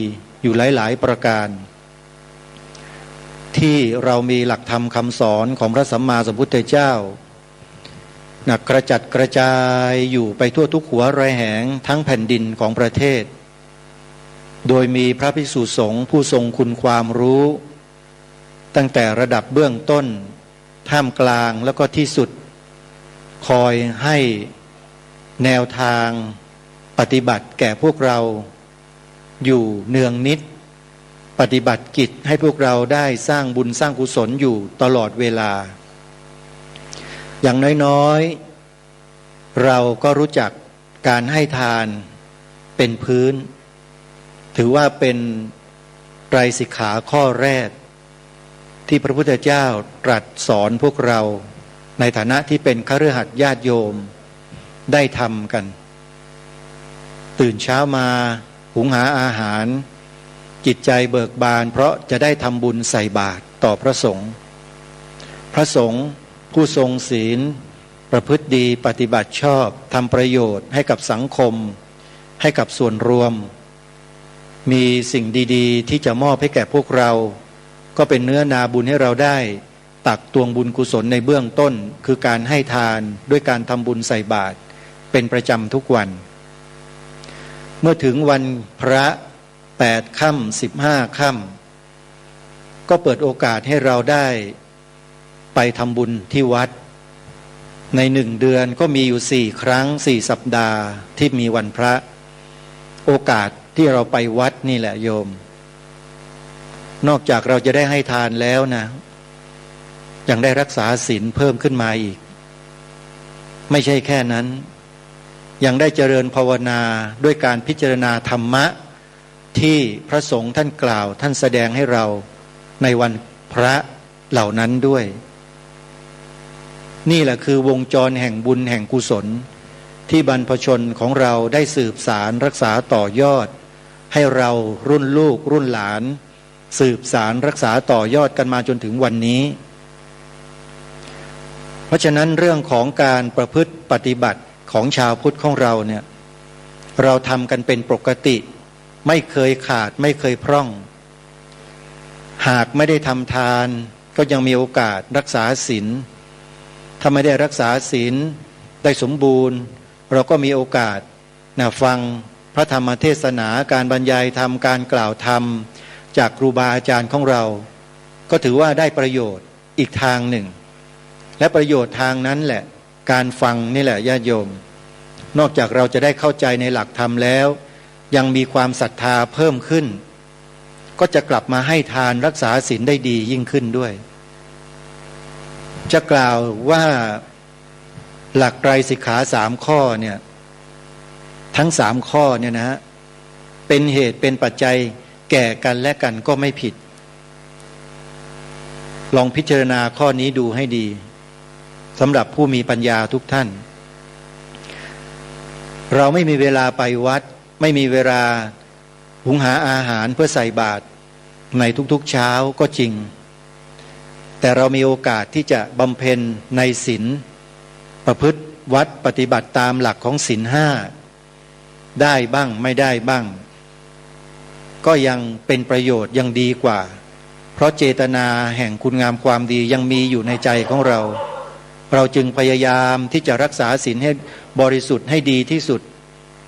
อยู่หลายๆประการที่เรามีหลักธรรมคำสอนของพระสัมมาสัมพุทธเจ้ากระจัดกระจายอยู่ไปทั่วทุกหัวระแหงทั้งแผ่นดินของประเทศโดยมีพระภิกษุสงฆ์ผู้ทรงคุณความรู้ตั้งแต่ระดับเบื้องต้นท่ามกลางแล้วก็ที่สุดคอยให้แนวทางปฏิบัติแก่พวกเราอยู่เนืองนิดปฏิบัติกิจให้พวกเราได้สร้างบุญสร้างกุศลอยู่ตลอดเวลาอย่างน้อยๆเราก็รู้จักการให้ทานเป็นพื้นถือว่าเป็นไตรสิกขาข้อแรกที่พระพุทธเจ้าตรัสสอนพวกเราในฐานะที่เป็นคฤหัสถ์ญาติโยมได้ทำกันตื่นเช้ามาหุงหาอาหารจิตใจเบิกบานเพราะจะได้ทำบุญใส่บาตรต่อพระสงฆ์พระสงฆ์ผู้ทรงศีลประพฤติดีปฏิบัติชอบทำประโยชน์ให้กับสังคมให้กับส่วนรวมมีสิ่งดีๆที่จะมอบให้แก่พวกเราก็เป็นเนื้อนาบุญให้เราได้ตักตวงบุญกุศลในเบื้องต้นคือการให้ทานด้วยการทำบุญใส่บาตรเป็นประจำทุกวันเมื่อถึงวันพระ8 ค่ำ15 ค่ำก็เปิดโอกาสให้เราได้ไปทำบุญที่วัดใน1 เดือนก็มีอยู่4 ครั้ง4 สัปดาห์ที่มีวันพระโอกาสที่เราไปวัดนี่แหละโยมนอกจากเราจะได้ให้ทานแล้วนะยังได้รักษาศีลเพิ่มขึ้นมาอีกไม่ใช่แค่นั้นยังได้เจริญภาวนาด้วยการพิจารณาธรรมะที่พระสงฆ์ท่านกล่าวท่านแสดงให้เราในวันพระเหล่านั้นด้วยนี่แหละคือวงจรแห่งบุญแห่งกุศลที่บรรพชนของเราได้สืบสารรักษาต่อยอดให้เรารุ่นลูกรุ่นหลานสืบสารรักษาต่อยอดกันมาจนถึงวันนี้เพราะฉะนั้นเรื่องของการประพฤติปฏิบัติของชาวพุทธของเราเนี่ยเราทำกันเป็นปกติไม่เคยขาดไม่เคยพร่องหากไม่ได้ทำทานก็ยังมีโอกาสรักษาศีลถ้าไม่ได้รักษาศีลได้สมบูรณ์เราก็มีโอกาสฟังพระธรรมเทศนาการบรรยายธรรมการกล่าวธรรมจากครูบาอาจารย์ของเราก็ถือว่าได้ประโยชน์อีกทางหนึ่งและประโยชน์ทางนั้นแหละการฟังนี่แหละญาติโยมนอกจากเราจะได้เข้าใจในหลักธรรมแล้วยังมีความศรัทธาเพิ่มขึ้นก็จะกลับมาให้ทานรักษาศีลได้ดียิ่งขึ้นด้วยจะกล่าวว่าหลักไตรสิกขา3 ข้อเนี่ยทั้ง3 ข้อเนี่ยนะเป็นเหตุเป็นปัจจัยแก่กันและกันก็ไม่ผิดลองพิจารณาข้อนี้ดูให้ดีสำหรับผู้มีปัญญาทุกท่านเราไม่มีเวลาไปวัดไม่มีเวลาหุงหาอาหารเพื่อใส่บาตรในทุกๆเช้าก็จริงแต่เรามีโอกาสที่จะบำเพ็ญในศีลประพฤติวัดปฏิบัติตามหลักของศีล 5ได้บ้างไม่ได้บ้างก็ยังเป็นประโยชน์ยังดีกว่าเพราะเจตนาแห่งคุณงามความดียังมีอยู่ในใจของเราจึงพยายามที่จะรักษาศีลให้บริสุทธิ์ให้ดีที่สุด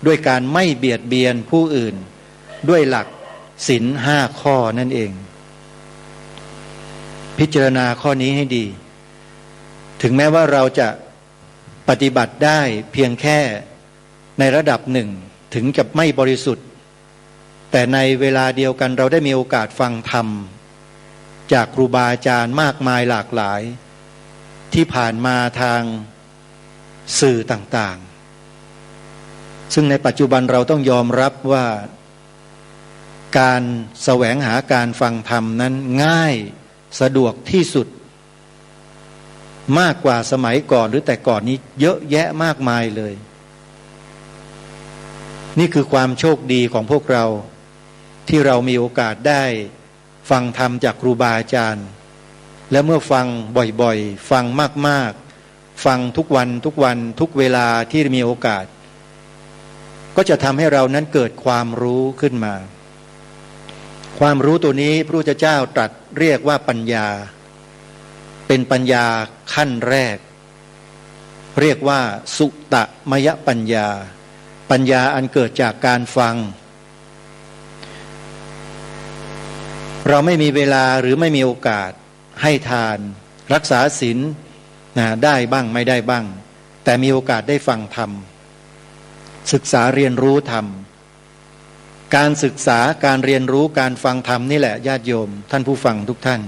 ด้วยการไม่เบียดเบียนผู้อื่นด้วยหลักศีล 5 ข้อนั่นเองพิจารณาข้อนี้ให้ดีถึงแม้ว่าเราจะปฏิบัติได้เพียงแค่ ในระดับหนึ่งถึงจะไม่บริสุทธิ์แต่ในเวลาเดียวกันเราได้มีโอกาสฟังธรรมจากครูบาอาจารย์มากมายหลากหลายที่ผ่านมาทางสื่อต่างๆซึ่งในปัจจุบันเราต้องยอมรับว่าการแสวงหาการฟังธรรมนั้นง่ายสะดวกที่สุดมากกว่าสมัยก่อนหรือแต่ก่อนนี้เยอะแยะมากมายเลยนี่คือความโชคดีของพวกเราที่เรามีโอกาสได้ฟังธรรมจากครูบาอาจารย์และเมื่อฟังบ่อยๆฟังมากๆฟังทุกวันทุกเวลาที่มีโอกาสก็จะทำให้เรานั้นเกิดความรู้ขึ้นมาความรู้ตัวนี้พระพุทธเจ้าตรัสเรียกว่าปัญญาเป็นปัญญาขั้นแรกเรียกว่าสุตมยปัญญาปัญญาอันเกิดจากการฟังเราไม่มีเวลาหรือไม่มีโอกาสให้ทานรักษาศีลได้บ้างไม่ได้บ้างแต่มีโอกาสได้ฟังธรรมศึกษาเรียนรู้ธรรมการศึกษาการเรียนรู้การฟังธรรมนี่แหละญาติโยมท่านผู้ฟังทุกท่าน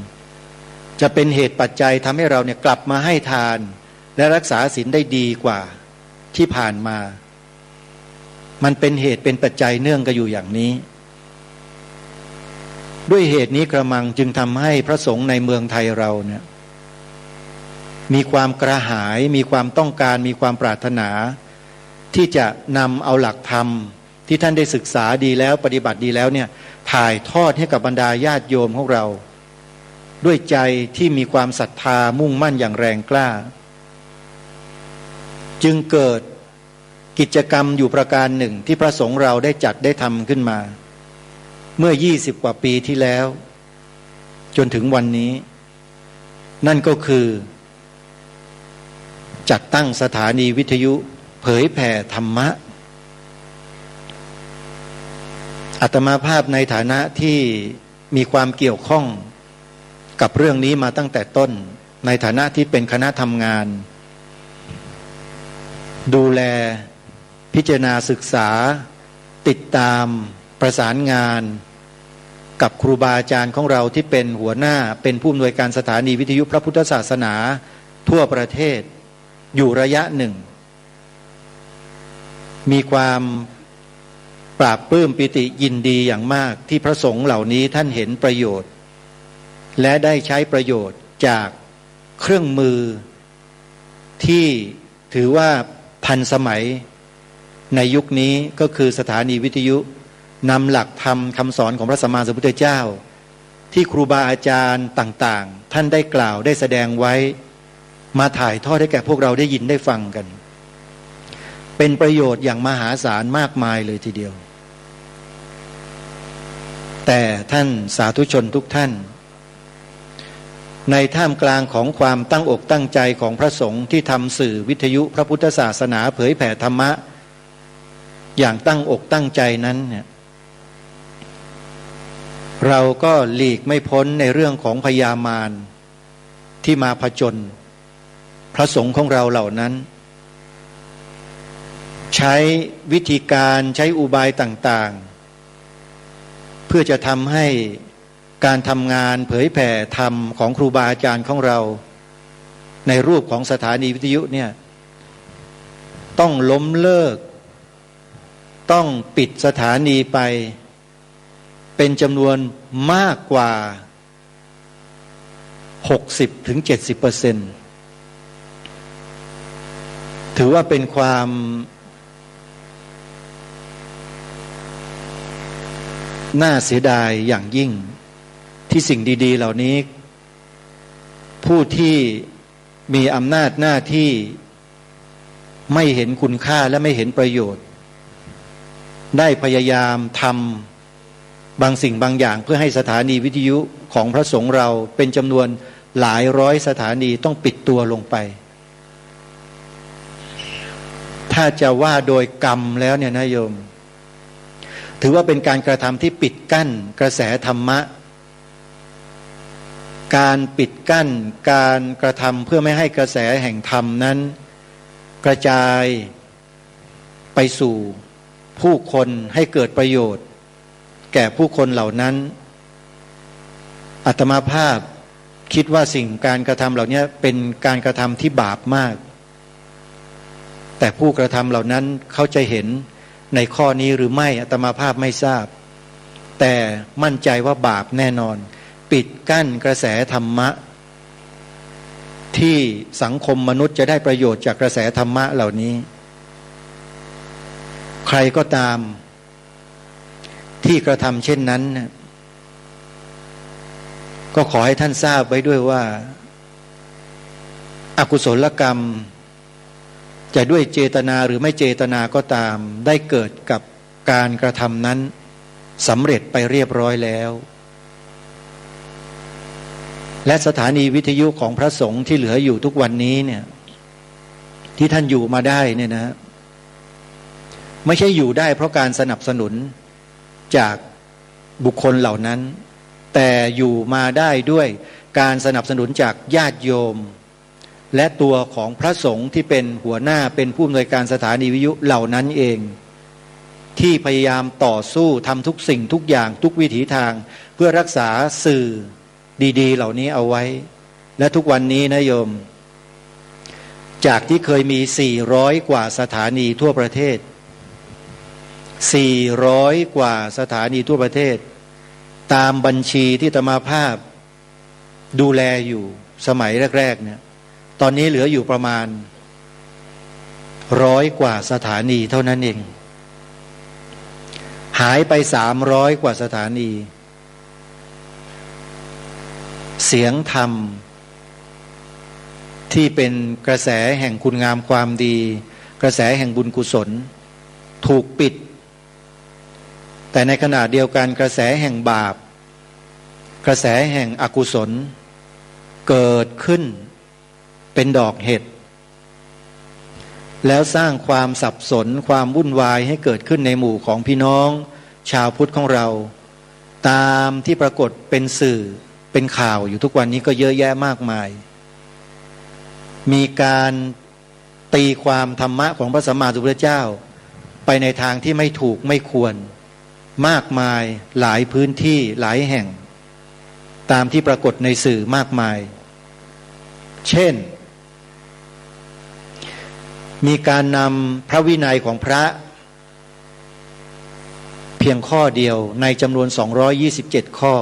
จะเป็นเหตุปัจจัยทำให้เราเนี่ยกลับมาให้ทานและรักษาศีลได้ดีกว่าที่ผ่านมามันเป็นเหตุเป็นปัจจัยเนื่องกันอยู่อย่างนี้ด้วยเหตุนี้กระมังจึงทำให้พระสงฆ์ในเมืองไทยเราเนี่ยมีความกระหายมีความต้องการมีความปรารถนาที่จะนำเอาหลักธรรมที่ท่านได้ศึกษาดีแล้วปฏิบัติดีแล้วเนี่ยถ่ายทอดให้กับบรรดาญาติโยมของเราด้วยใจที่มีความศรัทธามุ่งมั่นอย่างแรงกล้าจึงเกิดกิจกรรมอยู่ประการหนึ่งที่พระสงฆ์เราได้จัดได้ทำขึ้นมาเมื่อ20 กว่าปีที่แล้วจนถึงวันนี้นั่นก็คือจัดตั้งสถานีวิทยุเผยแผ่ธรรมะอาตมาภาพในฐานะที่มีความเกี่ยวข้องกับเรื่องนี้มาตั้งแต่ต้นในฐานะที่เป็นคณะทำงานดูแลพิจารณาศึกษาติดตามประสานงานกับครูบาอาจารย์ของเราที่เป็นหัวหน้าเป็นผู้อำนวยการสถานีวิทยุพระพุทธศาสนาทั่วประเทศอยู่ระยะหนึ่งมีความปราบปลื้มปิติยินดีอย่างมากที่พระสงฆ์เหล่านี้ท่านเห็นประโยชน์และได้ใช้ประโยชน์จากเครื่องมือที่ถือว่าทันสมัยในยุคนี้ก็คือสถานีวิทยุนำหลักธรรมคำสอนของพระสัมมาสัมพุทธเจ้าที่ครูบาอาจารย์ต่างๆท่านได้กล่าวได้แสดงไว้มาถ่ายทอดให้แก่พวกเราได้ยินได้ฟังกันเป็นประโยชน์อย่างมหาศาลมากมายเลยทีเดียวแต่ท่านสาธุชนทุกท่านในท่ามกลางของความตั้งอกตั้งใจของพระสงฆ์ที่ทำสื่อวิทยุพระพุทธศาสนาเผยแผ่ธรรมะอย่างตั้งอกตั้งใจนั้นเนี่ยเราก็หลีกไม่พ้นในเรื่องของพยามารที่มาผจญพระสงฆ์ของเราเหล่านั้นใช้วิธีการใช้อุบายต่างๆเพื่อจะทำให้การทำงานเผยแผ่ธรรมของครูบาอาจารย์ของเราในรูปของสถานีวิทยุเนี่ยต้องล้มเลิกต้องปิดสถานีไปเป็นจำนวนมากกว่า 60-70% ถือว่าเป็นความน่าเสียดายอย่างยิ่งที่สิ่งดีๆเหล่านี้ผู้ที่มีอำนาจหน้าที่ไม่เห็นคุณค่าและไม่เห็นประโยชน์ได้พยายามทำบางสิ่งบางอย่างเพื่อให้สถานีวิทยุของพระสงฆ์เราเป็นจำนวนหลายร้อยสถานีต้องปิดตัวลงไปถ้าจะว่าโดยกรรมแล้วเนี่ยนะโยมถือว่าเป็นการกระทำที่ปิดกั้นกระแสธรรมะการปิดกั้นการกระทำเพื่อไม่ให้กระแสแห่งธรรมนั้นกระจาย ไปสู่ผู้คนให้เกิดประโยชน์แก่ผู้คนเหล่านั้นอาตมาภาพคิดว่าสิ่งการกระทำเหล่านี้เป็นการกระทำที่บาปมากแต่ผู้กระทำเหล่านั้นเขาจะเห็นในข้อนี้หรือไม่อาตมาภาพไม่ทราบแต่มั่นใจว่าบาปแน่นอนปิดกั้นกระแสธรรมะที่สังคมมนุษย์จะได้ประโยชน์จากกระแสธรรมะเหล่านี้ใครก็ตามที่กระทำเช่นนั้นก็ขอให้ท่านทราบไว้ด้วยว่าอกุศลกรรมจะด้วยเจตนาหรือไม่เจตนาก็ตามได้เกิดกับการกระทำนั้นสำเร็จไปเรียบร้อยแล้วและสถานีวิทยุของพระสงฆ์ที่เหลืออยู่ทุกวันนี้เนี่ยที่ท่านอยู่มาได้เนี่ยนะไม่ใช่อยู่ได้เพราะการสนับสนุนจากบุคคลเหล่านั้นแต่อยู่มาได้ด้วยการสนับสนุนจากญาติโยมและตัวของพระสงฆ์ที่เป็นหัวหน้าเป็นผู้อำนวยการสถานีวิทยุเหล่านั้นเองที่พยายามต่อสู้ทำทุกสิ่งทุกอย่างทุกวิถีทางเพื่อรักษาสื่อดีๆเหล่านี้เอาไว้และทุกวันนี้นะโยมจากที่เคยมี400กว่าสถานีทั่วประเทศ400กว่าสถานีทั่วประเทศตามบัญชีที่อาตมาภาพดูแลอยู่สมัยแรกๆเนี่ยตอนนี้เหลืออยู่ประมาณ100กว่าสถานีเท่านั้นเองหายไป300กว่าสถานีเสียงธรรมที่เป็นกระแสแห่งคุณงามความดีกระแสแห่งบุญกุศลถูกปิดแต่ในขณะเดียวกันกระแสแห่งบาปกระแสแห่งอกุศลเกิดขึ้นเป็นดอกเห็ดแล้วสร้างความสับสนความวุ่นวายให้เกิดขึ้นในหมู่ของพี่น้องชาวพุทธของเราตามที่ปรากฏเป็นสื่อเป็นข่าวอยู่ทุกวันนี้ก็เยอะแยะมากมายมีการตีความธรรมะของพระสัมมาสัมพุทธเจ้าไปในทางที่ไม่ถูกไม่ควรมากมายหลายพื้นที่หลายแห่งตามที่ปรากฏในสื่อมากมายเช่นมีการนำพระวินัยของพระเพียงข้อเดียวในจำนวน227ข้อ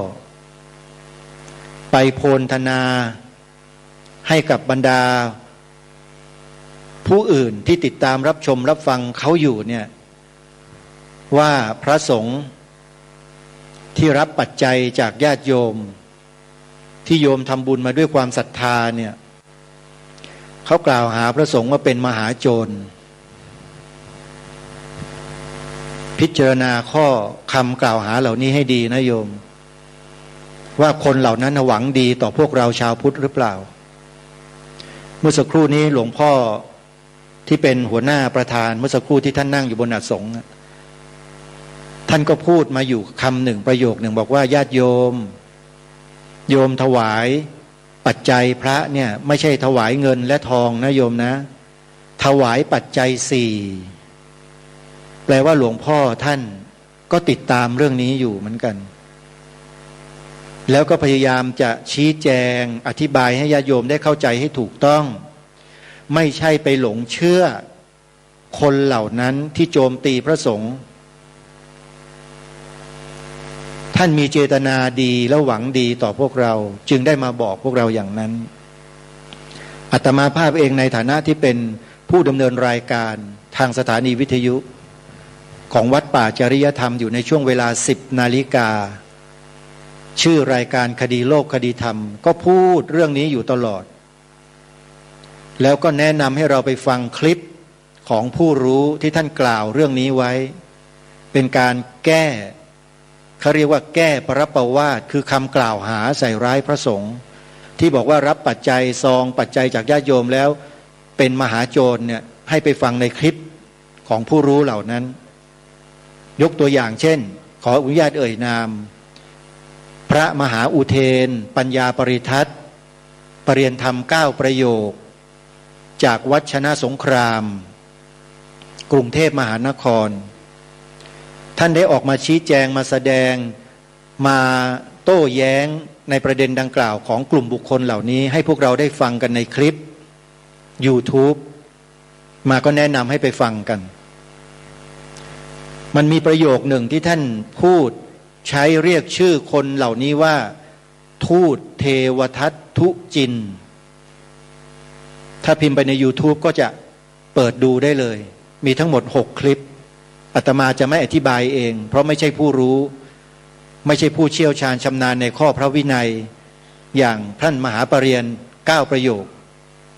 ไปโพลธนาให้กับบรรดาผู้อื่นที่ติดตามรับชมรับฟังเขาอยู่เนี่ยว่าพระสงฆ์ที่รับปัจจัยจากญาติโยมที่โยมทำบุญมาด้วยความศรัทธาเนี่ยเขากล่าวหาพระสงฆ์ว่าเป็นมหาโจรพิจารณาข้อคำกล่าวหาเหล่านี้ให้ดีนะโยมว่าคนเหล่านั้นหวังดีต่อพวกเราชาวพุทธหรือเปล่าเมื่อสักครู่นี้หลวงพ่อที่เป็นหัวหน้าประธานเมื่อสักครู่ที่ท่านนั่งอยู่บนอาสงฆ์ท่านก็พูดมาอยู่คำหนึ่งประโยคหนึ่งบอกว่าญาติโยมถวายปัจจัยพระเนี่ยไม่ใช่ถวายเงินและทองนะโยมนะถวายปัจจัย4แปลว่าหลวงพ่อท่านก็ติดตามเรื่องนี้อยู่เหมือนกันแล้วก็พยายามจะชี้แจงอธิบายให้ญาติโยมได้เข้าใจให้ถูกต้องไม่ใช่ไปหลงเชื่อคนเหล่านั้นที่โจมตีพระสงฆ์ท่านมีเจตนาดีและหวังดีต่อพวกเราจึงได้มาบอกพวกเราอย่างนั้นอาตมาภาพเองในฐานะที่เป็นผู้ดำเนินรายการทางสถานีวิทยุของวัดป่าจริยธรรมอยู่ในช่วงเวลา 10 นาฬิกาชื่อรายการคดีโลกคดีธรรมก็พูดเรื่องนี้อยู่ตลอดแล้วก็แนะนำให้เราไปฟังคลิปของผู้รู้ที่ท่านกล่าวเรื่องนี้ไว้เป็นการแก้เขาเรียกว่าแก้ปรปวาทคือคำกล่าวหาใส่ร้ายพระสงฆ์ที่บอกว่ารับปัจจัยซองปัจจัยจากญาติโยมแล้วเป็นมหาโจรเนี่ยให้ไปฟังในคลิปของผู้รู้เหล่านั้นยกตัวอย่างเช่นขออนุญาตเอ่ยนามพระมหาอุเทนปัญญาปริทัศน์ปรริยนธรรม9ประโยคจากวัดชนะสงคราม กรุงเทพมหานครท่านได้ออกมาชี้แจงมาแสดงมาโต้แย้งในประเด็นดังกล่าวของกลุ่มบุคคลเหล่านี้ให้พวกเราได้ฟังกันในคลิป YouTube มาก็แนะนำให้ไปฟังกันมันมีประโยคหนึ่งที่ท่านพูดใช้เรียกชื่อคนเหล่านี้ว่าทูตเทวทัตทุจินถ้าพิมพ์ไปใน YouTube ก็จะเปิดดูได้เลยมีทั้งหมด6คลิปอาตมาจะไม่อธิบายเองเพราะไม่ใช่ผู้รู้ไม่ใช่ผู้เชี่ยวชาญชำนาญในข้อพระวินัยอย่างท่านมหาปริญญา9ประโยค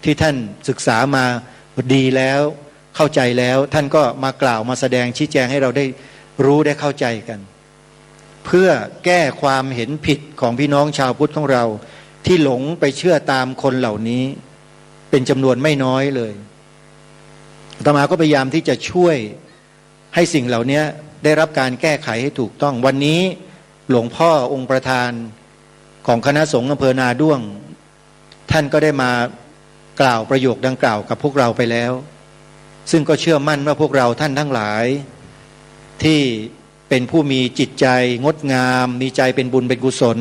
ที่ท่านศึกษามาดีแล้วเข้าใจแล้วท่านก็มากล่าวมาแสดงชี้แจงให้เราได้รู้ได้เข้าใจกันเพื่อแก้ความเห็นผิดของพี่น้องชาวพุทธของเราที่หลงไปเชื่อตามคนเหล่านี้เป็นจำนวนไม่น้อยเลยอาตมาก็พยายามที่จะช่วยให้สิ่งเหล่านี้ได้รับการแก้ไขให้ถูกต้องวันนี้หลวงพ่อองค์ประธานของคณะสงฆ์อำเภอนาด้วงท่านก็ได้มากล่าวประโยคดังกล่าวกับพวกเราไปแล้วซึ่งก็เชื่อมั่นว่าพวกเราท่านทั้งหลายที่เป็นผู้มีจิตใจงดงามมีใจเป็นบุญเป็นกุศล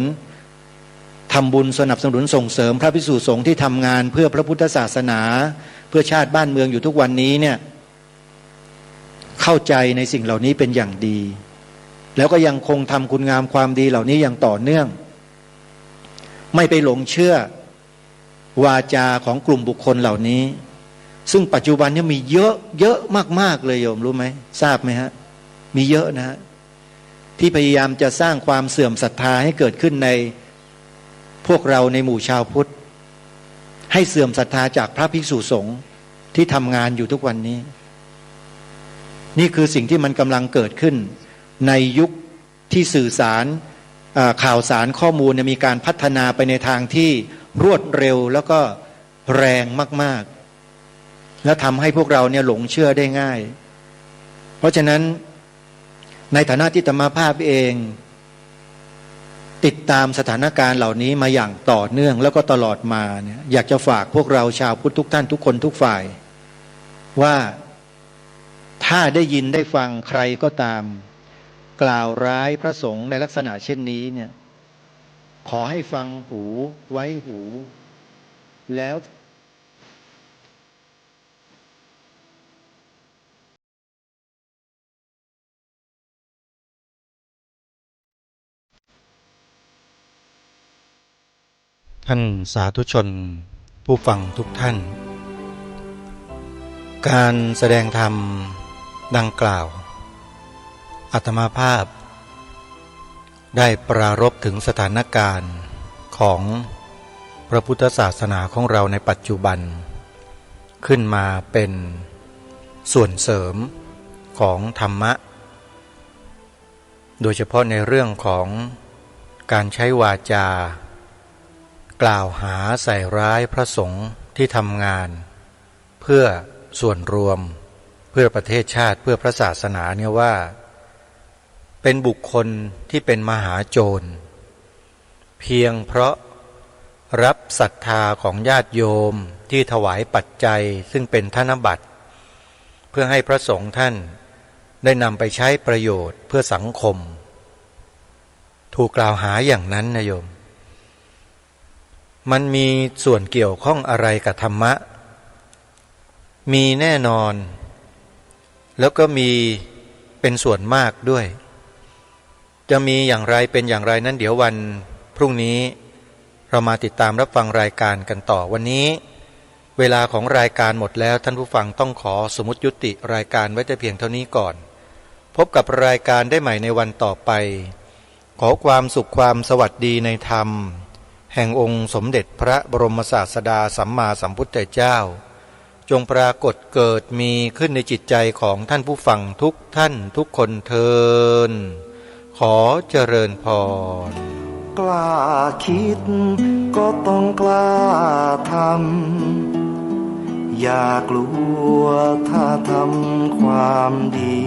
ทำบุญสนับสนุนส่งเสริมพระภิกษุสงฆ์ที่ทำงานเพื่อพระพุทธศาสนาเพื่อชาติบ้านเมืองอยู่ทุกวันนี้เนี่ยเข้าใจในสิ่งเหล่านี้เป็นอย่างดีแล้วก็ยังคงทำคุณงามความดีเหล่านี้อย่างต่อเนื่องไม่ไปหลงเชื่อวาจาของกลุ่มบุคคลเหล่านี้ซึ่งปัจจุบันนี้มีเยอะมากๆเลยโยมรู้ไหมทราบไหมฮะมีเยอะนะฮะที่พยายามจะสร้างความเสื่อมศรัทธาให้เกิดขึ้นในพวกเราในหมู่ชาวพุทธให้เสื่อมศรัทธาจากพระภิกษุสงฆ์ที่ทำงานอยู่ทุกวันนี้นี่คือสิ่งที่มันกำลังเกิดขึ้นในยุคที่สื่อสารข่าวสารข้อมูลมีการพัฒนาไปในทางที่รวดเร็วแล้วก็แรงมากๆและทำให้พวกเราเนี่ยหลงเชื่อได้ง่ายเพราะฉะนั้นในฐานะที่อาตมาภาพเองติดตามสถานการณ์เหล่านี้มาอย่างต่อเนื่องแล้วก็ตลอดมาเนี่ยอยากจะฝากพวกเราชาวพุทธทุกท่านทุกคนทุกฝ่ายว่าถ้าได้ยินได้ฟังใครก็ตามกล่าวร้ายพระสงฆ์ในลักษณะเช่นนี้เนี่ยขอให้ฟังหูไว้หูแล้วท่านสาธุชนผู้ฟังทุกท่านการแสดงธรรมดังกล่าวอาตมาภาพได้ปรารภถึงสถานการณ์ของพระพุทธศาสนาของเราในปัจจุบันขึ้นมาเป็นส่วนเสริมของธรรมะโดยเฉพาะในเรื่องของการใช้วาจากล่าวหาใส่ร้ายพระสงฆ์ที่ทำงานเพื่อส่วนรวมเพื่อประเทศชาติเพื่อพระศาสนาเนี่ยว่าเป็นบุคคลที่เป็นมหาโจรเพียงเพราะรับศรัทธาของญาติโยมที่ถวายปัจจัยซึ่งเป็นธนบัตรเพื่อให้พระสงฆ์ท่านได้นำไปใช้ประโยชน์เพื่อสังคมถูกกล่าวหาอย่างนั้นนะโยมมันมีส่วนเกี่ยวข้องอะไรกับธรรมะมีแน่นอนแล้วก็มีเป็นส่วนมากด้วยจะมีอย่างไรเป็นอย่างไรนั้นเดี๋ยววันพรุ่งนี้เรามาติดตามรับฟังรายการกันต่อวันนี้เวลาของรายการหมดแล้วท่านผู้ฟังต้องขอสมมุติยุติรายการไว้แต่เพียงเท่านี้ก่อนพบกับรายการได้ใหม่ในวันต่อไปขอความสุขความสวัสดีในธรรมแห่งองค์สมเด็จพระบรมศาสดาสัมมาสัมพุทธเจ้าจงปรากฏเกิดมีขึ้นในจิตใจของท่านผู้ฟังทุกท่านทุกคนเทินขอเจริญพรกล้าคิดก็ต้องกล้าทำอย่ากลัวถ้าทำความดี